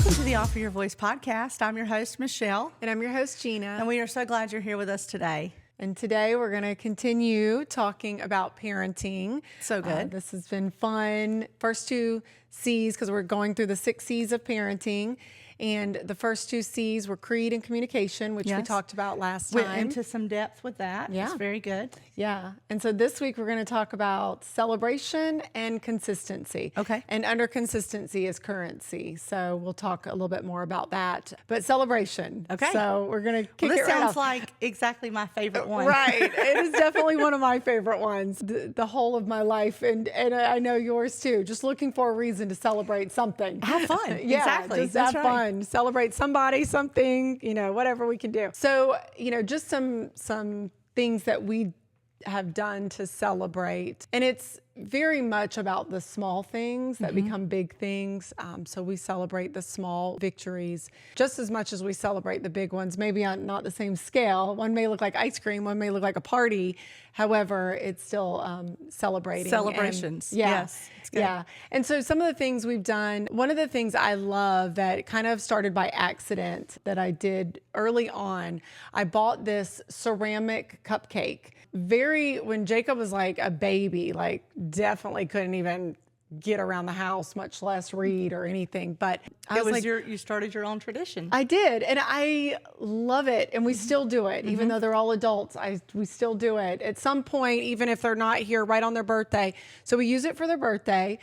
Welcome to the Offer Your Voice podcast. I'm your host, Michelle. And I'm your host, Jeana. And we are so glad you're here with us today. And today we're going to continue talking about parenting. So good. This has been fun. First two C's, because we're going through the 6 C's of parenting. And the first 2 C's were creed and communication, which we talked about last time. Went into some depth with that. Yeah. It's very good. Yeah. And so this week we're going to talk about celebration and consistency. Okay. And under consistency is currency. So we'll talk a little bit more about that. But celebration. Okay. So we're going to kick This it right sounds off. like exactly my favorite one. Right. It is definitely one of my favorite ones, the whole of my life. And I know yours too. Just looking for a reason to celebrate something. Have fun. Yeah, Exactly. just That's have right. fun. Celebrate somebody, something, whatever we can do. So, just some things that we have done to celebrate. And it's very much about the small things that become big things. So we celebrate the small victories just as much as we celebrate the big ones, maybe on not the same scale. One may look like ice cream, one may look like a party. However, it's still celebrating. Celebrations. And, yeah, Yes. It's good. Yeah. And so some of the things we've done, one of the things I love that kind of started by accident that I did early on, I bought this ceramic cupcake. When Jacob was like a baby, like definitely couldn't even get around the house, much less read or anything. But You started your own tradition. I did, and I love it, and we still do it, even though they're all adults. We still do it at some point, even if they're not here right on their birthday. So we use it for their birthday,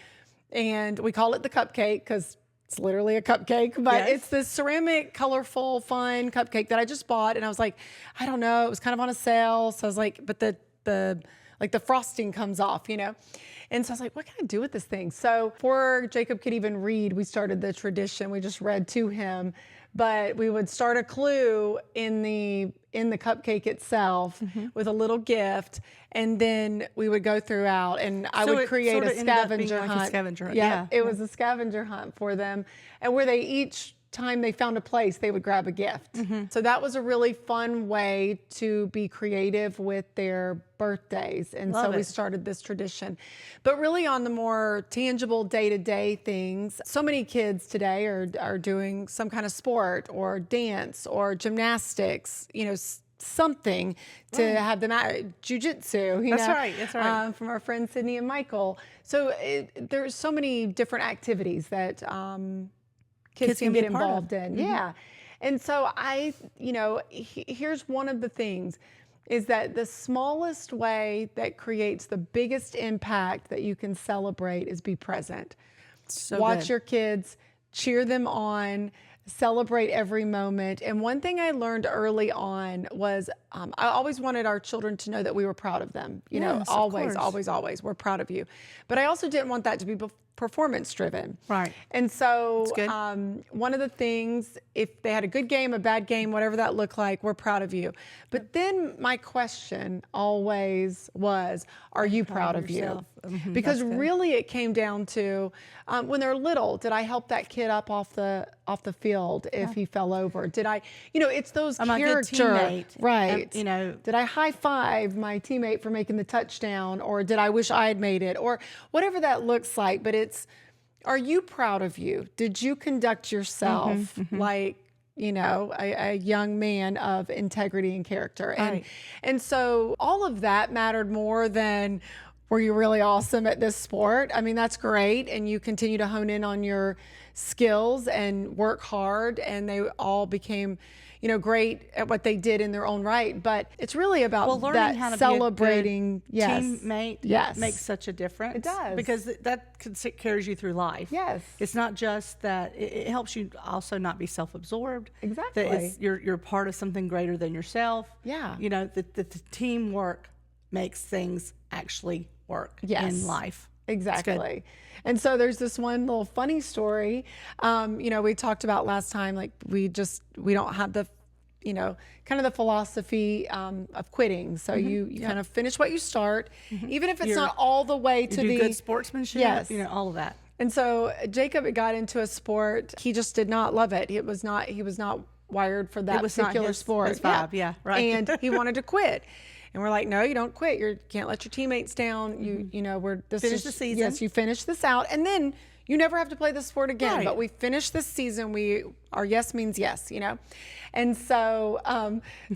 and we call it the cupcake because it's literally a cupcake, but Yes. it's this ceramic, colorful, fun cupcake that I just bought, and I was like, I don't know, it was kind of on a sale, so I was like, but the frosting comes off, And so I was like, what can I do with this thing? So before Jacob could even read, we started the tradition. We just read to him, but we would start a clue in the cupcake itself with a little gift, and then we would go throughout, and I would create sort a of ended up being scavenger like a hunt. scavenger hunt. Yeah, it was a scavenger hunt for them, and where they each time they found a place, they would grab a gift. So that was a really fun way to be creative with their birthdays. And Love so we it. started this tradition. But really on the more tangible day-to-day things, so many kids today are doing some kind of sport or dance or gymnastics, something to have them out. Jiu-jitsu, That's right. from our friends Sydney and Michael. So there's so many different activities that kids can be get a part of. involved in. Yeah. And so here's one of the things is that the smallest way that creates the biggest impact that you can celebrate is be present. So Watch good. your kids, cheer them on, celebrate every moment. And one thing I learned early on was I always wanted our children to know that we were proud of them. Yes, of always, course. always, we're proud of you. But I also didn't want that to be performance driven. Right. And so That's good. one of the things, if they had a good game, a bad game, whatever that looked like, we're proud of you. But then my question always was, are you proud of you? yourself. Because That's good. really it came down to when they're little, did I help that kid up off the field if he fell over? Did I, it's those Am I a good character, teammate? right? Did I high five my teammate for making the touchdown, or did I wish I had made it, or whatever that looks like? But are you proud of you? Did you conduct yourself like, a young man of integrity and character? Right. And so all of that mattered more than, were you really awesome at this sport? I mean, that's great. And you continue to hone in on your skills and work hard, and they all became, great at what they did in their own right. But it's really about learning that how to celebrating. be a good teammate makes such a difference. It does. Because that carries you through life. Yes. It's not just that, it helps you also not be self-absorbed. Exactly. That you're part of something greater than yourself. Yeah. The teamwork makes things actually work in life. Exactly. And so there's this one little funny story, we talked about last time, like we don't have the, kind of the philosophy of quitting. So you kind of finish what you start, even if it's not all the way to You do the good sportsmanship, Yes. all of that. And so Jacob got into a sport. He just did not love it. He was not wired for that It was not particular his sport. vibe. Yeah, right. And he wanted to quit. And we're like, no, you don't quit. You can't let your teammates down. You know, Finish the season. Yes, you finish this out. And then you never have to play the sport again. Right. But we finish this season. Our yes means yes, you know. And so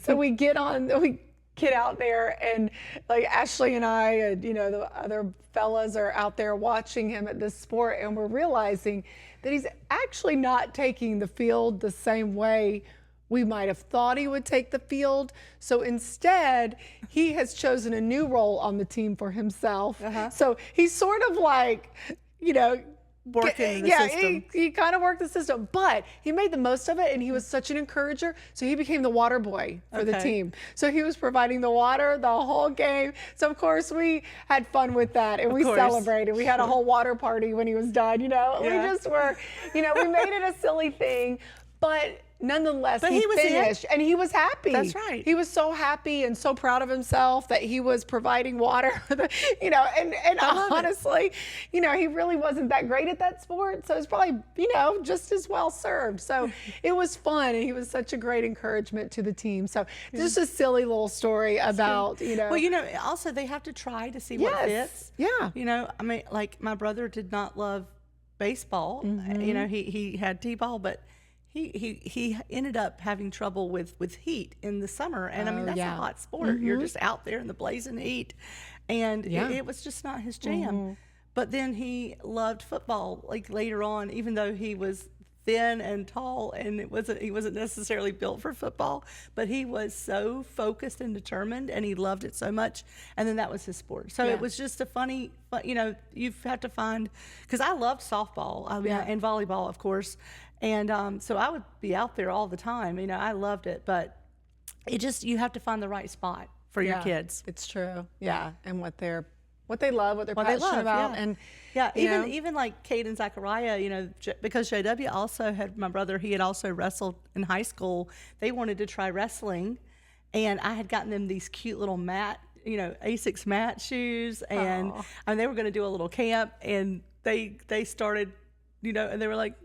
we get out there, and like Ashley and I and, you know, the other fellas are out there watching him at this sport, and we're realizing that he's actually not taking the field the same way we might have thought he would take the field. So instead, he has chosen a new role on the team for himself. So he's sort of like, you know, Working the system. He kind of worked the system, but he made the most of it, and he was such an encourager. So he became the water boy for the team. So he was providing the water the whole game. So of course we had fun with that, and we celebrated. We had a whole water party when he was done. You know, we just were, you know, we made it a silly thing, but nonetheless, he finished, and he was happy. That's right. He was so happy and so proud of himself that he was providing water, you know, and honestly, you know, he really wasn't that great at that sport. So it's probably, you know, just as well served. So it was fun, and he was such a great encouragement to the team. So just a silly little story about, you know. Well, you know, also they have to try to see what fits. Yeah. You know, I mean, like my brother did not love baseball. You know, he had t-ball, but he ended up having trouble with heat in the summer. And I mean, that's a hot sport. You're just out there in the blazing heat. And it was just not his jam. But then he loved football, like later on, even though he was thin and tall, and he wasn't necessarily built for football, but he was so focused and determined, and he loved it so much. And then that was his sport. So it was just a funny, you know, you have to find, because I loved softball, and volleyball, of course. And so I would be out there all the time. You know, I loved it, but you have to find the right spot for your kids. It's true. Yeah. And what they love, what they're passionate about. And even like Kate and Zachariah, you know, because JW also had, my brother, he had also wrestled in high school. They wanted to try wrestling, and I had gotten them these cute little Asics mat shoes, and they were going to do a little camp, and they started, you know, and they were like,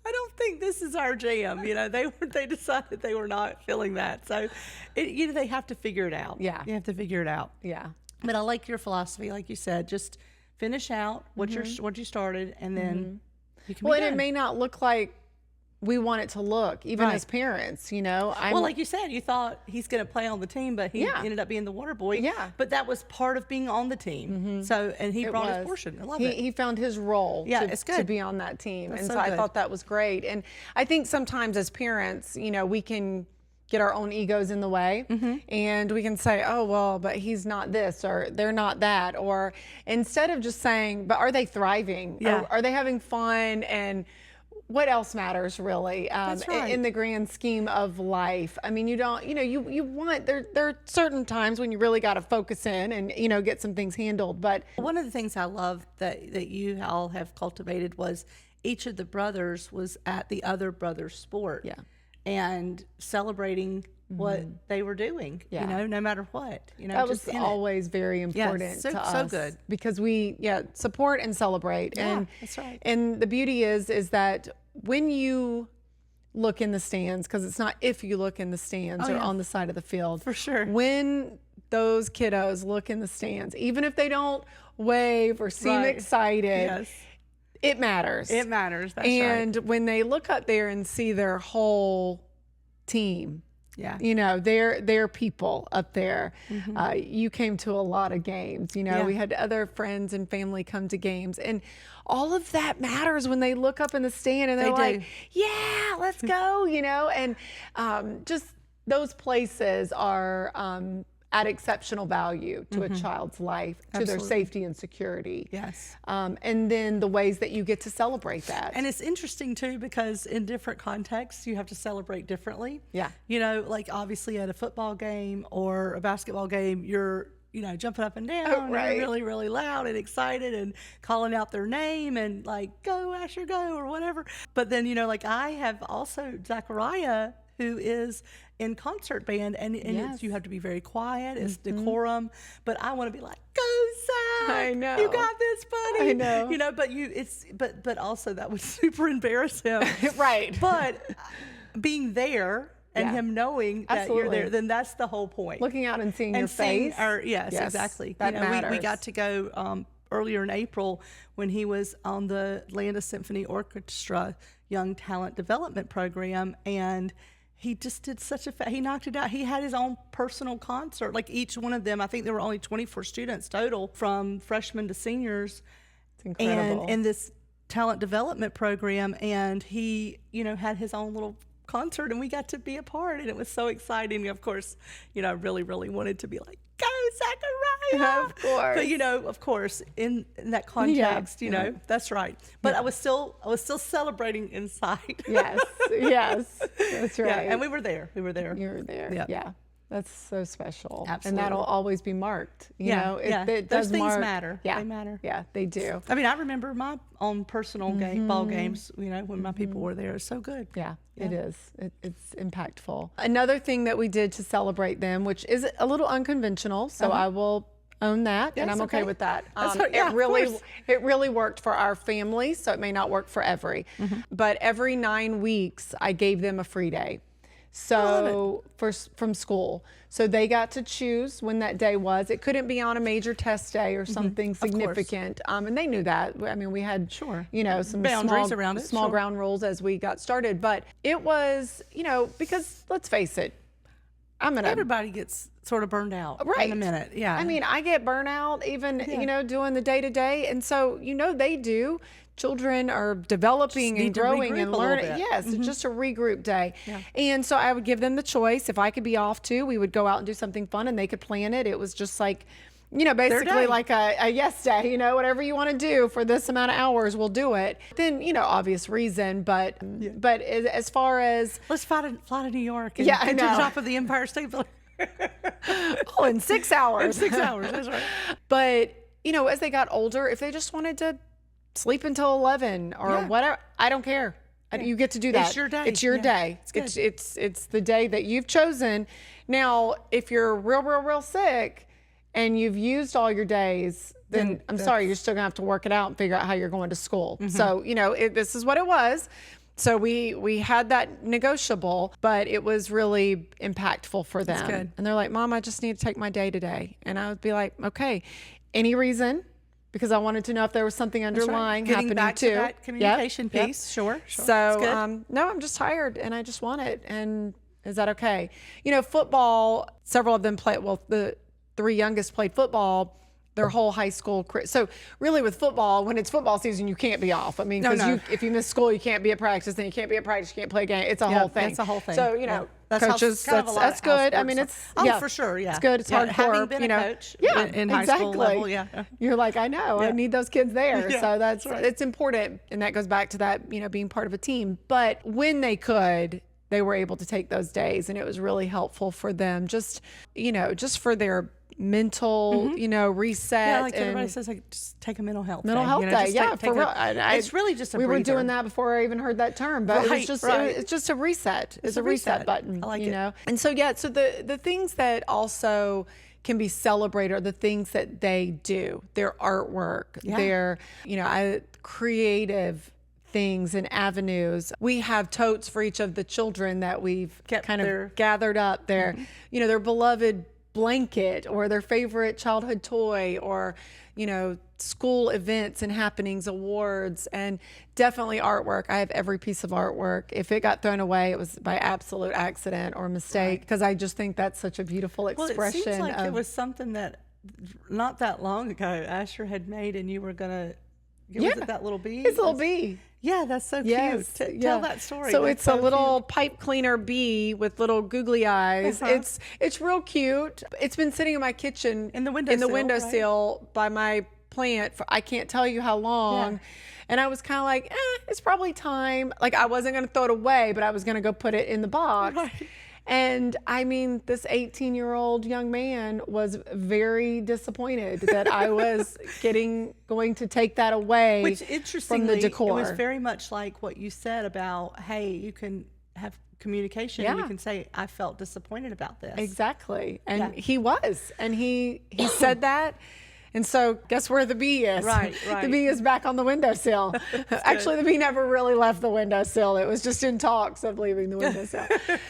I don't think this is our jam. You know, they decided they were not feeling that. So, you know, they have to figure it out. Yeah. You have to figure it out. Yeah. But I like your philosophy, like you said, just finish out what you started, and then you can be done. And it may not look like we want it to look, even as parents, you know. Well, like you said, you thought he's going to play on the team, but he ended up being the water boy. Yeah. But that was part of being on the team. So, and he brought his portion. I love it. He found his role to be on that team. That's and so I thought that was great. And I think sometimes as parents, you know, we can get our own egos in the way, and we can say, oh, well, but he's not this, or they're not that. Or instead of just saying, but are they thriving? Yeah. Are they having fun? And what else matters really in the grand scheme of life? I mean, you want, there are certain times when you really got to focus in and, you know, get some things handled. But one of the things I love that you all have cultivated was each of the brothers was at the other brother's sport. Yeah. And celebrating what they were doing, you know, no matter what, you know. That was always very important to us. So good. Because we support and celebrate. Yeah, and that's right. And the beauty is that when you look in the stands, because it's not if you look in the stands or on the side of the field. For sure. When those kiddos look in the stands, even if they don't wave or seem excited, it matters. It matters. That's and when they look up there and see their whole team, you know, they're people up there. You came to a lot of games. You know, we had other friends and family come to games, and all of that matters when they look up in the stand and they're like, yeah, let's go, you know, and just those places are add exceptional value to a child's life, to their safety and security. Yes. And then the ways that you get to celebrate that. And it's interesting too, because in different contexts, you have to celebrate differently. Yeah. You know, like obviously at a football game or a basketball game, you're, you know, jumping up and down, and really, really loud and excited and calling out their name and like, go Asher, go, or whatever. But then, you know, like I have also Zachariah, who is in concert band, and it's, you have to be very quiet. It's decorum, but I want to be like, go Zach! I know, you got this, buddy. I know, you know. But also that would super embarrass him, right? But being there and him knowing that you're there, then that's the whole point. Looking out and seeing your seeing face. Yes, exactly. That matters. We got to go earlier in April when he was on the Atlanta Symphony Orchestra Young Talent Development Program, and he just did he knocked it out. He had his own personal concert. Like each one of them, I think there were only 24 students total from freshmen to seniors. It's incredible. And in this talent development program, and he, had his own little concert, and we got to be a part, and it was so exciting. Of course, I really, really wanted to be like, go Zachariah! Of course. But of course, in that context, that's right. But I was still celebrating inside. Yes, that's right. Yeah, and we were there. You were there. Yeah. That's so special. Absolutely. And that'll always be marked. It Those does things matter. Yeah. They matter. Yeah, they do. I mean, I remember my own personal ball games, when my people were there. It's so good. Yeah, it is. It's impactful. Another thing that we did to celebrate them, which is a little unconventional, so I will own that, and I'm okay with that. It really worked for our family, so it may not work for every. But every 9 weeks, I gave them a free day. So from school. So they got to choose when that day was. It couldn't be on a major test day or something significant. And they knew that. I mean, we had, some boundaries around it. Small ground rules as we got started. But it was, because let's face it, everybody gets sort of burned out in a minute. Yeah. I mean, I get burnout even, doing the day to day. And so, they do. Children are developing and growing and learning. Yes, it's just a regroup day. Yeah. And so I would give them the choice. If I could be off too, we would go out and do something fun and they could plan it. It was just like, basically like a yes day, whatever you want to do for this amount of hours, we'll do it. Then, obvious reason, but as far as... Let's fly to New York and get to the top of the Empire State Building. In 6 hours. In 6 hours, that's right. But, as they got older, if they just wanted to sleep until 11 or whatever, I don't care. You get to do that. It's your day. It's your day. It's the day that you've chosen. Now, if you're real sick and you've used all your days, then I'm sorry, you're still gonna have to work it out and figure out how you're going to school. So, this is what it was. So we had that negotiable, but it was really impactful for them. That's good. And they're like, Mom, I just need to take my day today. And I would be like, okay, any reason? Because I wanted to know if there was something underlying happening back too. To that communication piece. Sure. So, no, I'm just tired and I just want it. And is that okay? Football, several of them play, well, the 3 youngest played football their whole high school career. So really with football, when it's football season, you can't be off. I mean, because if you miss school, you can't be at practice, then you can't be at practice, you can't play a game. It's a whole thing. It's a whole thing. So, that's coaches, that's good. I mean, it's, for sure, it's good. It's hardcore. Having been a coach in high school level, You're like, I know, I need those kids there. So that's it's important. And that goes back to that, being part of a team. But when they could, they were able to take those days, and it was really helpful for them, just for their mental, reset. Yeah, like everybody says, like, just take a mental health day. For real. It's really just a breather. We were doing that before I even heard that term, but it's just a reset. It's a reset button, I like it. And so, so the things that also can be celebrated are the things that they do, their artwork, their, creative things and avenues. We have totes for each of the children that we've kind of gathered up, their beloved blanket or their favorite childhood toy, or school events and happenings, awards, and definitely artwork. I have every piece of artwork. If it got thrown away, it was by absolute accident or mistake, because I just think that's such a beautiful expression. Well, it seems like it was something that not that long ago Asher had made, and you were gonna was it that little bee? It's a little bee. Yeah, that's so cute. Tell that story. So it's a little pipe cleaner bee with little googly eyes. It's real cute. It's been sitting in my kitchen in the windowsill by my plant for I can't tell you how long. Yeah. And I was kind of like, it's probably time. Like, I wasn't going to throw it away, but I was going to go put it in the box. Right. And I mean, this 18-year-old young man was very disappointed that I was going to take that away. Which, interestingly, from the decor. It was very much like what you said about, hey, you can have communication. Yeah. And you can say, I felt disappointed about this. Exactly. And he was. And he said that. And so guess where the bee is? Right. The bee is back on the windowsill. Actually, the bee never really left the windowsill. It was just in talks of leaving the windowsill.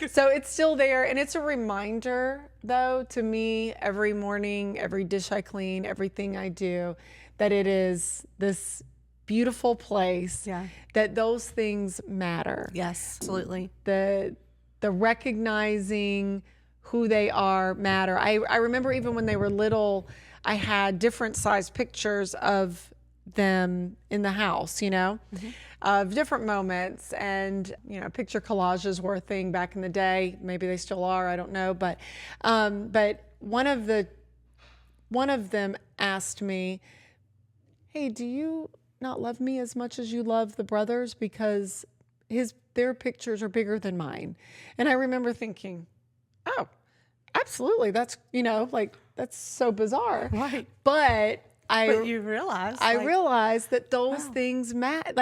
So it's still there. And it's a reminder, though, to me, every morning, every dish I clean, everything I do, that it is this beautiful place, that those things matter. Yes, absolutely. The recognizing who they are matter. I remember even when they were little, I had different size pictures of them in the house, of different moments. And, picture collages were a thing back in the day. Maybe they still are, I don't know. But one of them asked me, hey, do you not love me as much as you love the brothers? Because their pictures are bigger than mine. And I remember thinking, oh, absolutely. That's, that's so bizarre. Right. But you realize. I realized that those things matter.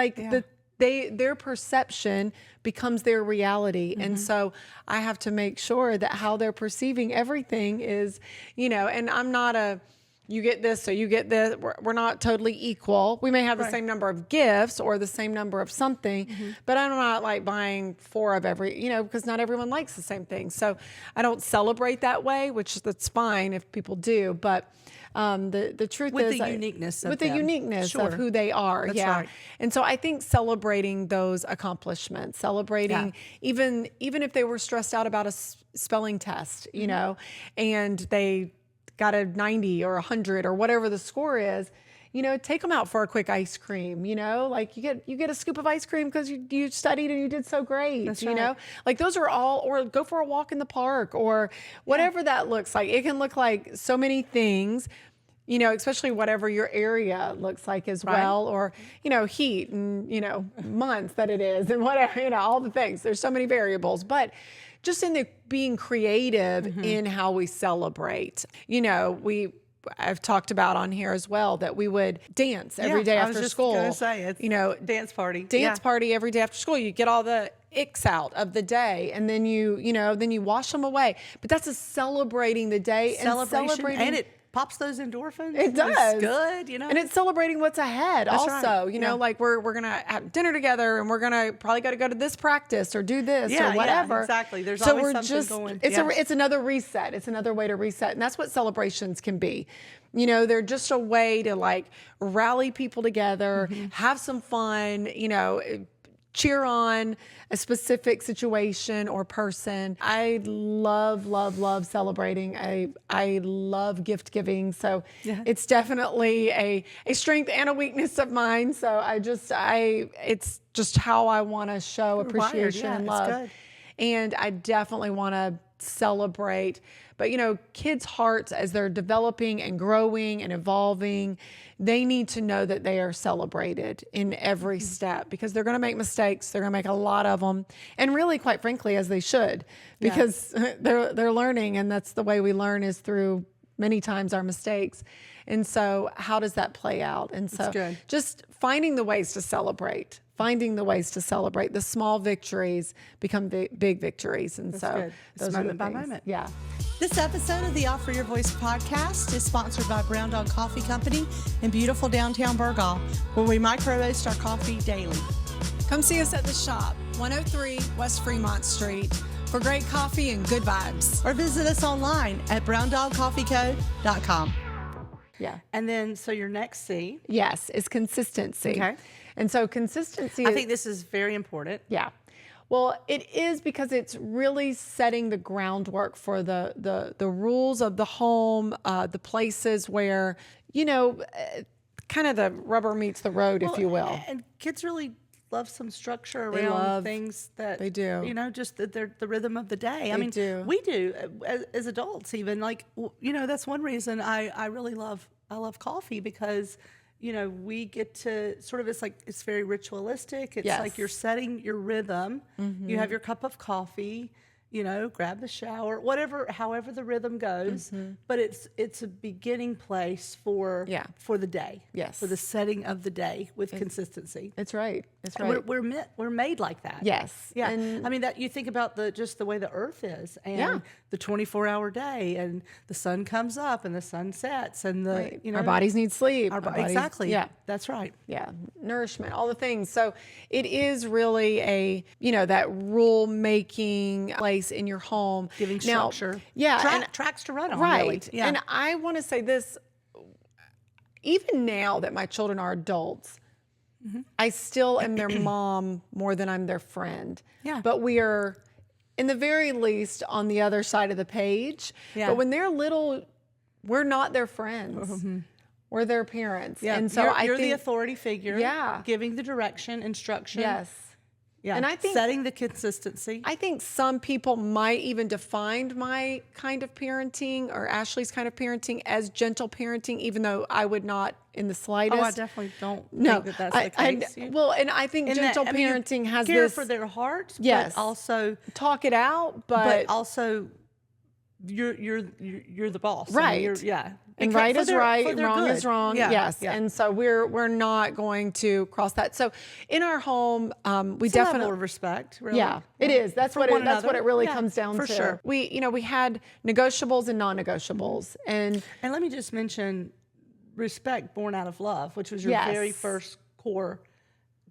Their perception becomes their reality. And so I have to make sure that how they're perceiving everything is, and I'm not you get this, so you get this. We're not totally equal. We may have the same number of gifts or the same number of something, but I'm not like buying 4 of every, because not everyone likes the same thing. So I don't celebrate that way, which that's fine if people do. But the truth with is the uniqueness of with the them. uniqueness Sure. of who they are. That's yeah. right. And so I think celebrating those accomplishments, celebrating even if they were stressed out about a spelling test, and they got a 90 or 100 or whatever the score is, take them out for a quick ice cream, like you get a scoop of ice cream because you studied and you did so great. That's right. Like those are all, or go for a walk in the park or whatever that looks like. It can look like so many things, especially whatever your area looks like as well, or, heat and, months that it is and whatever, all the things. There's so many variables, but just in being creative in how we celebrate. I've talked about on here as well that we would dance every day after school. I was just going to say, it's dance party. Dance party every day after school. You get all the icks out of the day and then you wash them away. But that's a celebrating the day and celebrating. And it pops those endorphins. It does. It's good, And it's celebrating what's ahead. That's also, right. like we're going to have dinner together and we're going to probably got to go to this practice or do this or whatever. Yeah, exactly. There's always something going. It's another reset. It's another way to reset. And that's what celebrations can be. They're just a way to like rally people together, have some fun, cheer on a specific situation or person. I love celebrating. I love gift giving. So it's definitely a strength and a weakness of mine. So it's just how I want to show appreciation and love. Good. And I definitely want to celebrate. But, kids' hearts, as they're developing and growing and evolving, they need to know that they are celebrated in every step because they're going to make mistakes. They're going to make a lot of them. And really, quite frankly, as they should, because they're learning. And that's the way we learn is through many times our mistakes. And so how does that play out? And so just finding the ways to celebrate. The small victories become big victories. And those moment by moment. Yeah. This episode of the Offer Your Voice podcast is sponsored by Brown Dog Coffee Company in beautiful downtown Burgaw, where we micro-roast our coffee daily. Come see us at the shop, 103 West Fremont Street, for great coffee and good vibes. Or visit us online at browndogcoffeeco.com. Yeah. And then, so your next C. Yes, is consistency. Okay. And so consistency. I think this is very important. Yeah. Well, it is because it's really setting the groundwork for the rules of the home, the places where, kind of the rubber meets the road, if you will. And kids really love some structure around things that they do. Just the rhythm of the day. I mean, we do as adults even. Like, that's one reason I really love coffee because we get to sort of, it's very ritualistic. It's like you're setting your rhythm. You have your cup of coffee, grab the shower, however the rhythm goes. But it's a beginning place for the day. Yes. For the setting of the day with consistency. It's right. It's And right. we're made like that. Yes. Yeah. And I mean, that you think about just the way the earth is, and the 24-hour day, and the sun comes up and the sun sets, and our bodies need sleep. Exactly. Yeah. That's right. Yeah. Nourishment, all the things. So it is really that rule making place in your home. Giving structure. Yeah. Tracks to run on. Right. Really. Yeah. And I want to say this, even now that my children are adults, I still am their mom more than I'm their friend. Yeah. But we are, in the very least, on the other side of the page. Yeah. But when they're little, we're not their friends. We're their parents. Yeah. And so you're the authority figure. Yeah. Giving the direction, instruction. Yes. Yeah. And I think setting the consistency. I think some people might even define my kind of parenting or Ashley's kind of parenting as gentle parenting, even though I would not in the slightest. Oh, I definitely don't think that that's the case. And I think gentle parenting has care this for their hearts, yes, but also talk it out, but also you're the boss, right? And right is right, and wrong is wrong. Yeah, yes, yeah. And so we're not going to cross that. So in our home, we it's definitely a level of respect. Really. Yeah, it is. That's what it really comes down for to. Sure. We had negotiables and non-negotiables, and let me just mention respect born out of love, which was your very first core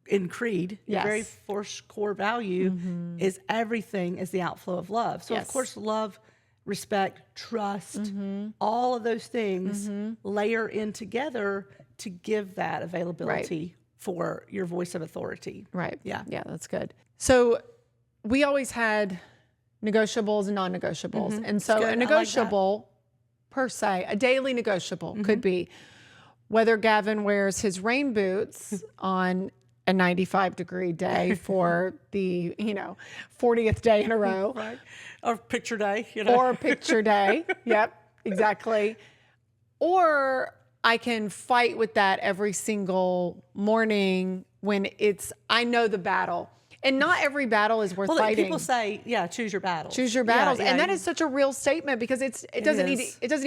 in creed. Your very first core value is everything is the outflow of love. So of course love, respect, trust, all of those things layer in together to give that availability for your voice of authority. Right. Yeah. Yeah, that's good. So we always had negotiables and non-negotiables. And so a negotiable per se, a daily negotiable could be whether Gavin wears his rain boots on a 95-degree day for the 40th day in a row. Right. Or picture day. Or picture day. Yep, exactly. Or I can fight with that every single morning when I know the battle. And not every battle is worth fighting. People say, choose your battles. Choose your battles. And that is such a real statement because it doesn't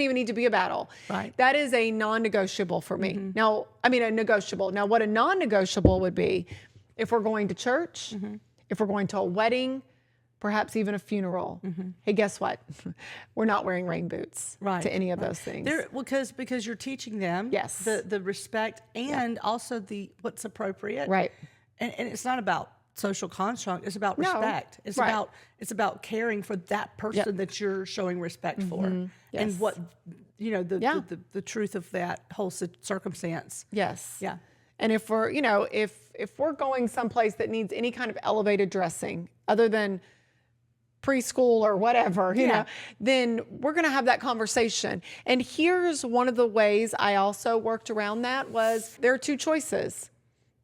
even need to be a battle. Right. That is a non-negotiable for me. Now, a negotiable. Now, what a non-negotiable would be if we're going to church, if we're going to a wedding, perhaps even a funeral. Hey, guess what? We're not wearing rain boots to any of those things. Because you're teaching them the respect and also what's appropriate. Right. And it's not about social construct. It's about respect. It's about caring for that person that you're showing respect for, and what the truth of that whole circumstance. Yes. Yeah. And if we're if we're going someplace that needs any kind of elevated dressing other than preschool or whatever, then we're going to have that conversation. And here's one of the ways I also worked around that was there are two choices.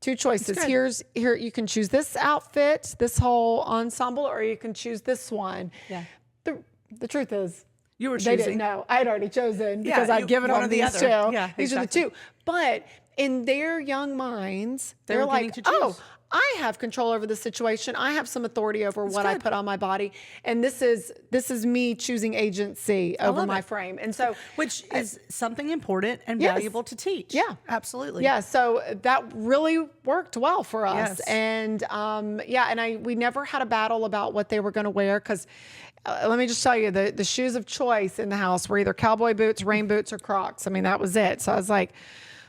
Here you can choose this outfit, this whole ensemble, or you can choose this one. Yeah. The truth is, you were choosing. They didn't know. I had already chosen because I'd given them these two. Yeah, these are the two. But in their young minds, they're like, oh, I have control over the situation. I have some authority over what I put on my body. And this is me choosing agency over my frame. And so, which is something important and valuable to teach. Yeah, absolutely. Yeah. So that really worked well for us. Yes. And we never had a battle about what they were going to wear. Cause let me just tell you the shoes of choice in the house were either cowboy boots, rain boots, or Crocs. I mean, that was it. So I was like,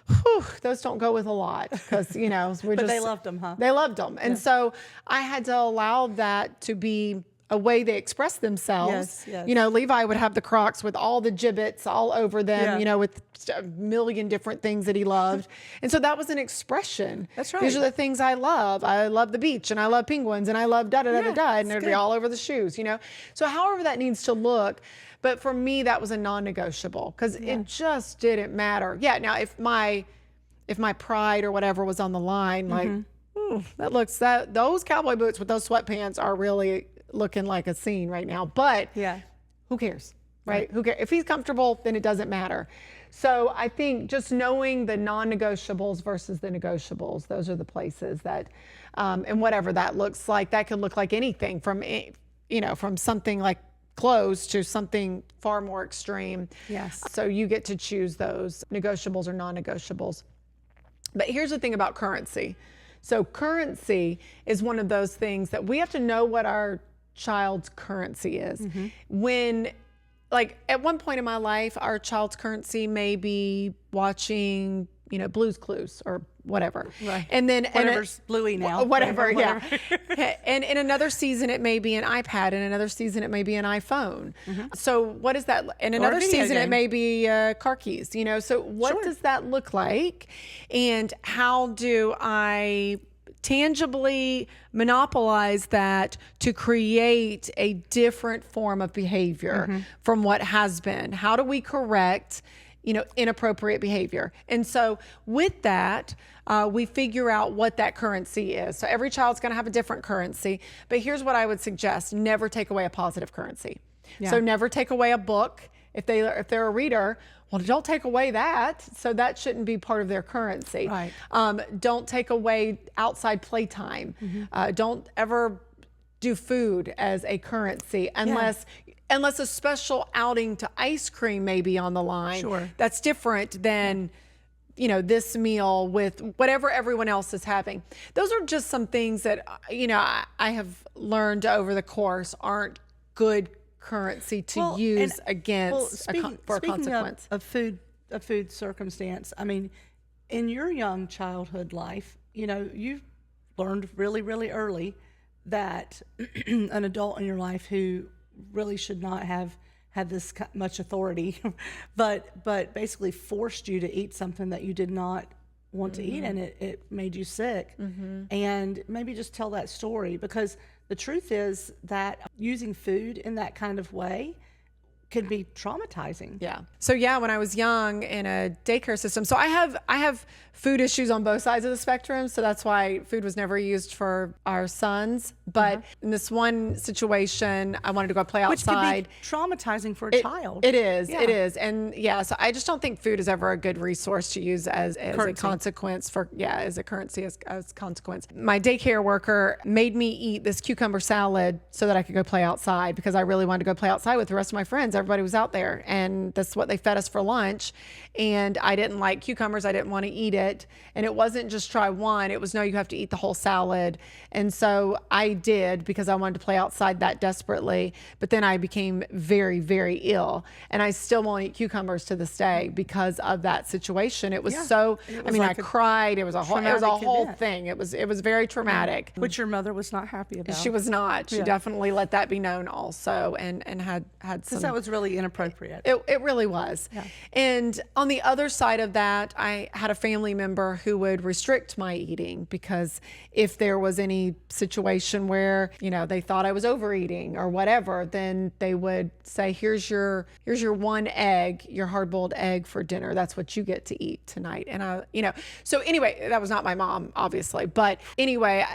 whew, those don't go with a lot because, but they loved them, huh? They loved them. And so I had to allow that to be a way they express themselves. Yes. Levi would have the Crocs with all the gibbets all over them, with a million different things that he loved. And so that was an expression. That's right. These are the things I love. I love the beach and I love penguins and I love da-da-da-da-da. And it'd be all over the shoes, So however that needs to look. But for me, that was a non-negotiable because it just didn't matter. Yeah. Now, if my pride or whatever was on the line, those cowboy boots with those sweatpants are really looking like a scene right now. But who cares, right? Who cares? If he's comfortable, then it doesn't matter. So I think just knowing the non-negotiables versus the negotiables, those are the places that, and whatever that looks like, that could look like anything from from something like close to something far more extreme. Yes. So you get to choose those negotiables or non-negotiables. But here's the thing about currency. So currency is one of those things that we have to know what our child's currency is. Mm-hmm. When, like, at one point in my life, our child's currency may be watching, Blue's Clues or whatever. Right. And then whatever's bluey now. Whatever. Yeah. And in another season, it may be an iPad. In another season, it may be an iPhone. Mm-hmm. So what is that? In another season, it may be car keys, So what does that look like? And how do I tangibly monopolize that to create a different form of behavior from what has been? How do we correct inappropriate behavior? And so with that, we figure out what that currency is. So every child's going to have a different currency, but here's what I would suggest. Never take away a positive currency. Yeah. So never take away a book. If they're a reader, well, don't take away that. So that shouldn't be part of their currency. Right. Don't take away outside playtime. Don't ever do food as a currency unless a special outing to ice cream may be on the line. Sure. That's different than, this meal with whatever everyone else is having. Those are just some things that, I have learned over the course aren't good currency to use against for a consequence. Of food circumstance. I mean, in your young childhood life, you learned really, really early that an adult in your life who really should not have had this much authority, but basically forced you to eat something that you did not want to eat, and it made you sick. And maybe just tell that story, because the truth is that using food in that kind of way can be traumatizing. Yeah. So when I was young in a daycare system, so I have food issues on both sides of the spectrum. So that's why food was never used for our sons. But in this one situation, I wanted to go play outside. Which could be traumatizing for a child. It is. Yeah. It is. And so I just don't think food is ever a good resource to use as a consequence as a currency, as consequence. My daycare worker made me eat this cucumber salad so that I could go play outside, because I really wanted to go play outside with the rest of my friends. Everybody was out there, and that's what they fed us for lunch. And I didn't like cucumbers. I didn't want to eat it. And it wasn't just try one. It was, no, you have to eat the whole salad. And so I did, because I wanted to play outside that desperately. But then I became very, very ill. And I still won't eat cucumbers to this day because of that situation. It was I cried. It was a whole thing. It was very traumatic. Which your mother was not happy about. She was not. She definitely let that be known also, and had some. Because that was really inappropriate. It really was. Yeah. And on the other side of that, I had a family member who would restrict my eating, because if there was any situation where, they thought I was overeating or whatever, then they would say, here's your one egg, your hard-boiled egg for dinner. That's what you get to eat tonight. And so anyway, that was not my mom, obviously. But anyway,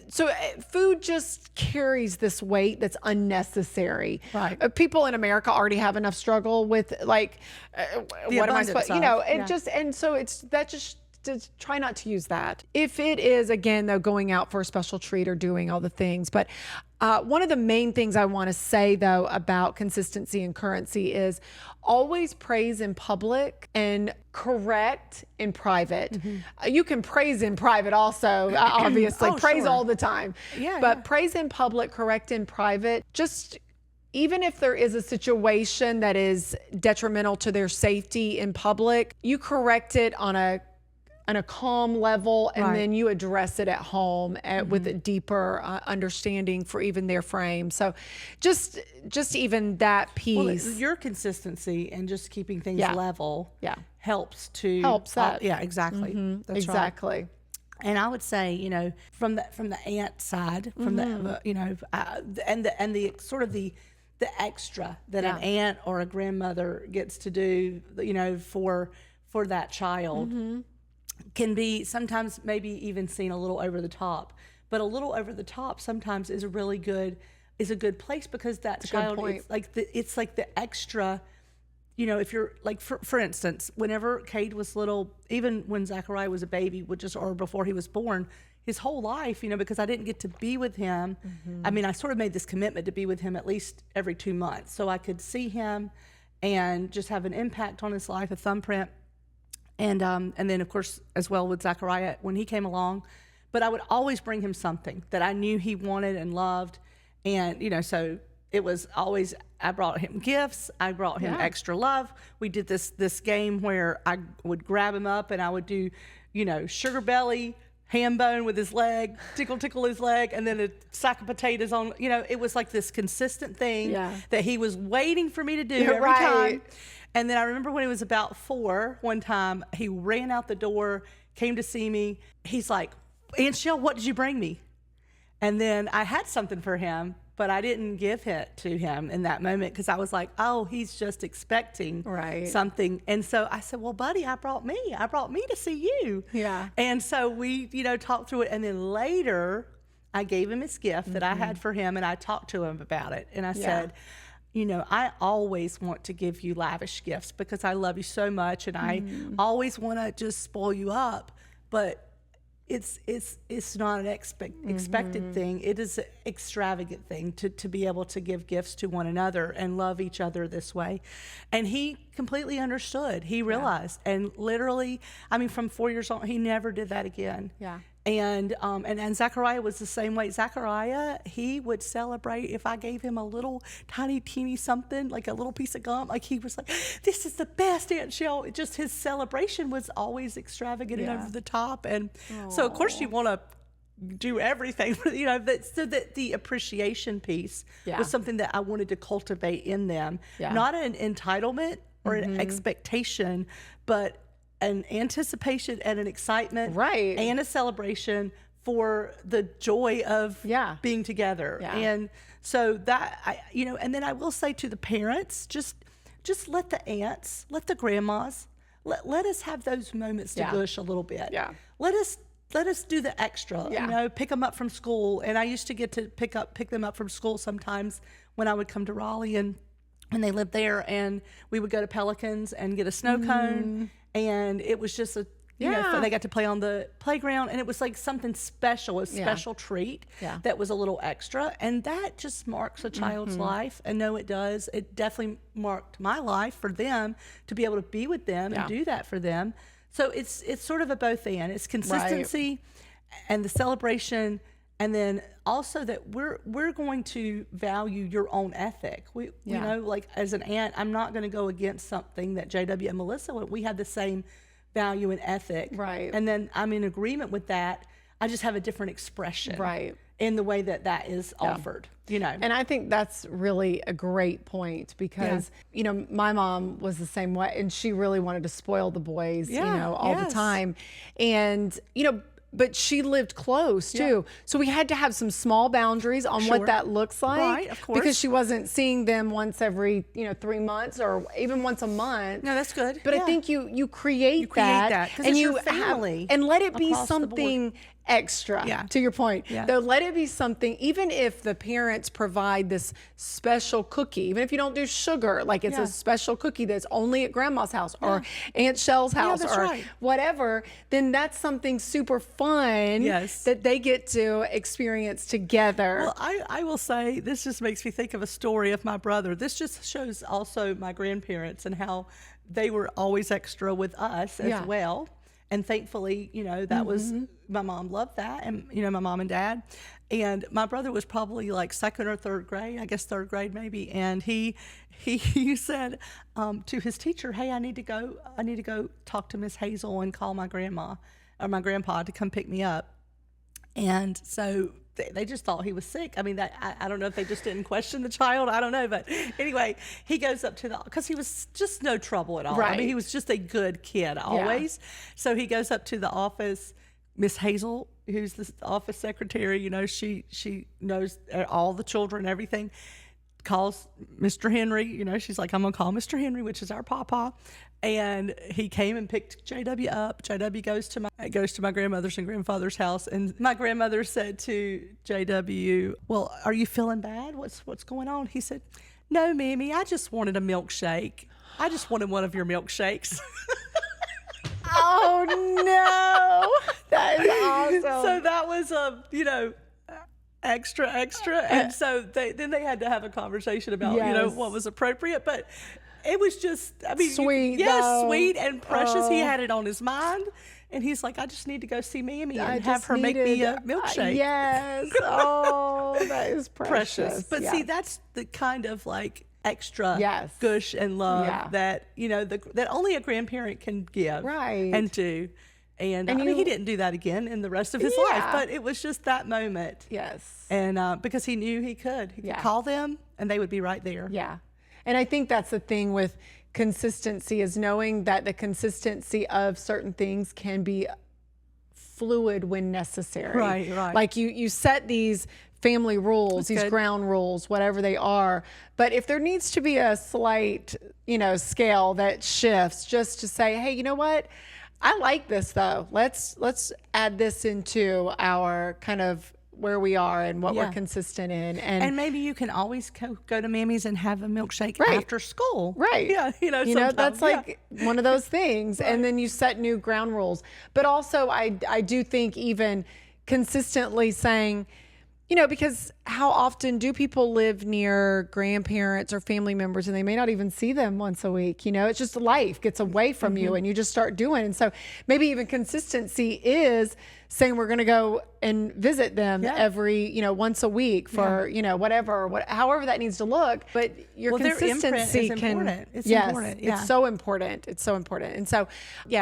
so food just carries this weight that's unnecessary. Right. People in America already have enough struggle with what am I supposed, just try not to use that. If it is, again, though, going out for a special treat or doing all the things. But one of the main things I want to say, though, about consistency and currency is always praise in public and correct in private. You can praise in private also, obviously. Praise all the time. But praise in public, correct in private, just even if there is a situation that is detrimental to their safety in public, you correct it on a calm level, and then you address it at home with a deeper understanding for even their frame. So just even that piece. Well, your consistency and just keeping things level helps that. Exactly. That's exactly. Right. And I would say, from the aunt side, from the and the sort of the extra that an aunt or a grandmother gets to do, for that child. Can be sometimes maybe even seen a little over the top, but a little over the top sometimes is a good place, because that child, it's like the extra if you're like, for instance, whenever Cade was little, even when Zachariah was a baby, or before he was born, his whole life, because I didn't get to be with him. I mean, I sort of made this commitment to be with him at least every 2 months so I could see him and just have an impact on his life, a thumbprint. And then, of course, as well with Zachariah when he came along. But I would always bring him something that I knew he wanted and loved. And, so it was always, I brought him gifts. I brought him extra love. We did this game where I would grab him up and I would do, sugar belly, ham bone with his leg, tickle his leg, and then a sack of potatoes on, it was like this consistent thing that he was waiting for me to do every time. And then I remember when he was about 4, one time, he ran out the door, came to see me. He's like, Aunt Shell, what did you bring me? And then I had something for him, but I didn't give it to him in that moment because I was like, oh, he's just expecting something. And so I said, well, buddy, I brought me to see you. Yeah. And so we, talked through it. And then later I gave him his gift that I had for him, and I talked to him about it. And I said, I always want to give you lavish gifts because I love you so much, and I always want to just spoil you up. But it's not an expected thing. It is an extravagant thing to be able to give gifts to one another and love each other this way. And he completely understood. He realized, and literally, I mean, from 4 years old, he never did that again. Yeah. And Zachariah was the same way. Zachariah, he would celebrate if I gave him a little tiny, teeny something, like a little piece of gum. Like, he was like, this is the best, Aunt Shell. Just his celebration was always extravagant and over the top. And so, of course, you want to do everything, so that the appreciation piece was something that I wanted to cultivate in them. Not an entitlement or an expectation, but an anticipation and an excitement, and a celebration for the joy of being together. And so that, and then I will say to the parents, just let the aunts, let the grandmas, let us have those moments to gush a little bit. Let us do the extra, pick them up from school. And I used to get to pick them up from school sometimes when I would come to Raleigh and they lived there, and we would go to Pelicans and get a snow cone. And it was just they got to play on the playground, and it was like something special, a special treat that was a little extra. And that just marks a child's life. And no, it does. It definitely marked my life for them to be able to be with them and do that for them. So it's sort of a both and. It's consistency and the celebration. And then also that we're going to value your own ethic. We like as an aunt, I'm not going to go against something that JW and Melissa went. We had the same value and ethic. Right. And then I'm in agreement with that. I just have a different expression. Right. In the way that is offered. And I think that's really a great point because, my mom was the same way, and she really wanted to spoil the boys, all the time. And, but she lived close too. So we had to have some small boundaries on what that looks like. Right, of course. Because she wasn't seeing them once every, 3 months or even once a month. No, that's good. But I think you create that and you your family and let it be something extra, to your point. Though let it be something, even if the parents provide this special cookie, even if you don't do sugar, like it's a special cookie that's only at grandma's house or Aunt Shell's house or whatever, then that's something super fun that they get to experience together. Well, I will say, this just makes me think of a story of my brother. This just shows also my grandparents and how they were always extra with us as well. And thankfully, that was, my mom loved that, and, my mom and dad. And my brother was probably like 2nd or 3rd grade, I guess 3rd grade maybe. And he said to his teacher, hey, I need to go talk to Miss Hazel and call my grandma or my grandpa to come pick me up. And so they just thought he was sick. I mean, I don't know if they just didn't question the child. I don't know. But anyway, he goes up because he was just no trouble at all. Right. I mean, he was just a good kid always. So he goes up to the office. Miss Hazel, who's the office secretary, she knows all the children and everything, calls Mr. Henry. She's like, I'm going to call Mr. Henry, which is our papa. And he came and picked JW up. JW goes to my grandmother's and grandfather's house, and my grandmother said to JW, well, are you feeling bad? What's going on? He said, no, Mammy, I just wanted a milkshake. I just wanted one of your milkshakes. Oh no, that is awesome. So that was extra. And so then they had to have a conversation about, what was appropriate. But it was just, I mean, sweet. Sweet and precious. He had it on his mind. And he's like, I just need to go see Mammy and have her make me a milkshake. Yes. Oh, that is precious. But see, that's the kind of like extra gush and love that, that only a grandparent can give and do. And I mean, he didn't do that again in the rest of his life, but it was just that moment. Yes. And because he knew he could call them and they would be right there. Yeah. And I think that's the thing with consistency, is knowing that the consistency of certain things can be fluid when necessary. Right. Like you set these family rules, these ground rules, whatever they are. But if there needs to be a slight, scale that shifts, just to say, hey, you know what? I like this though. Let's add this into our kind of where we are and what we're consistent in. And maybe you can always go to Mammy's and have a milkshake after school. Right. Yeah. That's like one of those things. And then you set new ground rules. But also I do think even consistently saying, because how often do people live near grandparents or family members and they may not even see them once a week? It's just life gets away from you and you just start doing. And so maybe even consistency is saying we're going to go and visit them every, once a week for, however that needs to look. But your consistency is can, important. It's important. It's so important. It's so important. And so,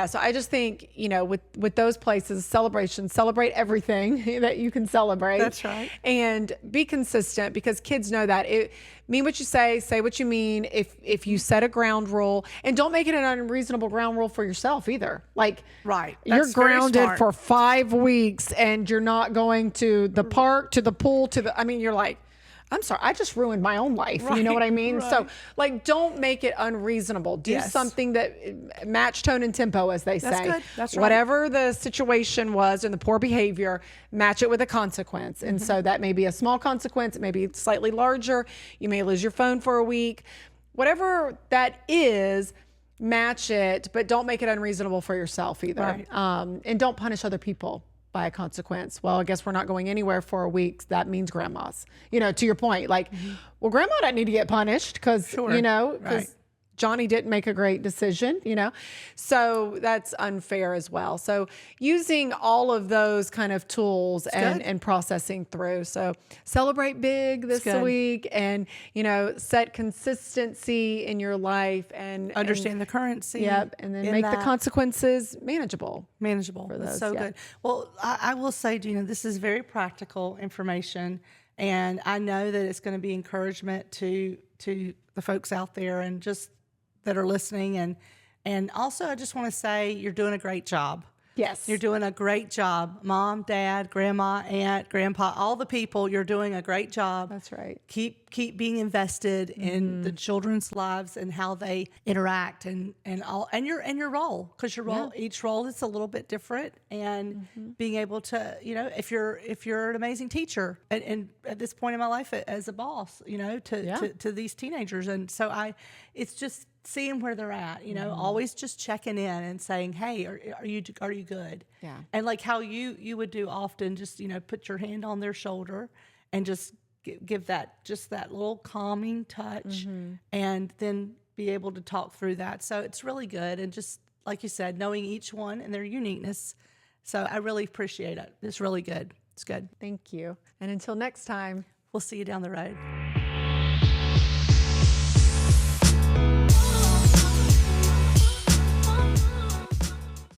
so I just think, with those places, celebrations, celebrate everything that you can celebrate. That's right. And be consistent, because kids know that. Mean what you say what you mean. If you set a ground rule, and don't make it an unreasonable ground rule for yourself either. Like, you're grounded for 5 weeks and you're not going to the park, to the pool, you're like, I'm sorry, I just ruined my own life. You know what I mean? Right. So like, don't make it unreasonable. Do something that match tone and tempo, as they say. That's good. That's right. Whatever the situation was and the poor behavior, match it with a consequence. And so that may be a small consequence. It may be slightly larger. You may lose your phone for a week. Whatever that is, match it, but don't make it unreasonable for yourself either. Right. And don't punish other people by a consequence. Well, I guess we're not going anywhere for a week. That means grandma's, to your point, like, well, grandma doesn't need to get punished because, because Johnny didn't make a great decision, so that's unfair as well. So using all of those kind of tools and processing through. So celebrate big this week, and, set consistency in your life and understand the currency. Yep. And then make the consequences manageable. For those. So good. Well, I will say, Jeana, this is very practical information, and I know that it's going to be encouragement to the folks out there and just that are listening. And also, I just want to say you're doing a great job. Yes. You're doing a great job. Mom, Dad, Grandma, Aunt, Grandpa, all the people, you're doing a great job. That's right. Keep being invested in the children's lives and how they interact and your role, because each role is a little bit different, and being able to, if you're an amazing teacher and at this point in my life as a boss, to these teenagers. And so it's just seeing where they're at, always just checking in and saying, hey, are you good? Yeah. And like how you would do often, just, put your hand on their shoulder and just give that little calming touch, and then be able to talk through that. So it's really good. And just like you said, knowing each one and their uniqueness. So I really appreciate it. It's really good. It's good. Thank you. And until next time, we'll see you down the road.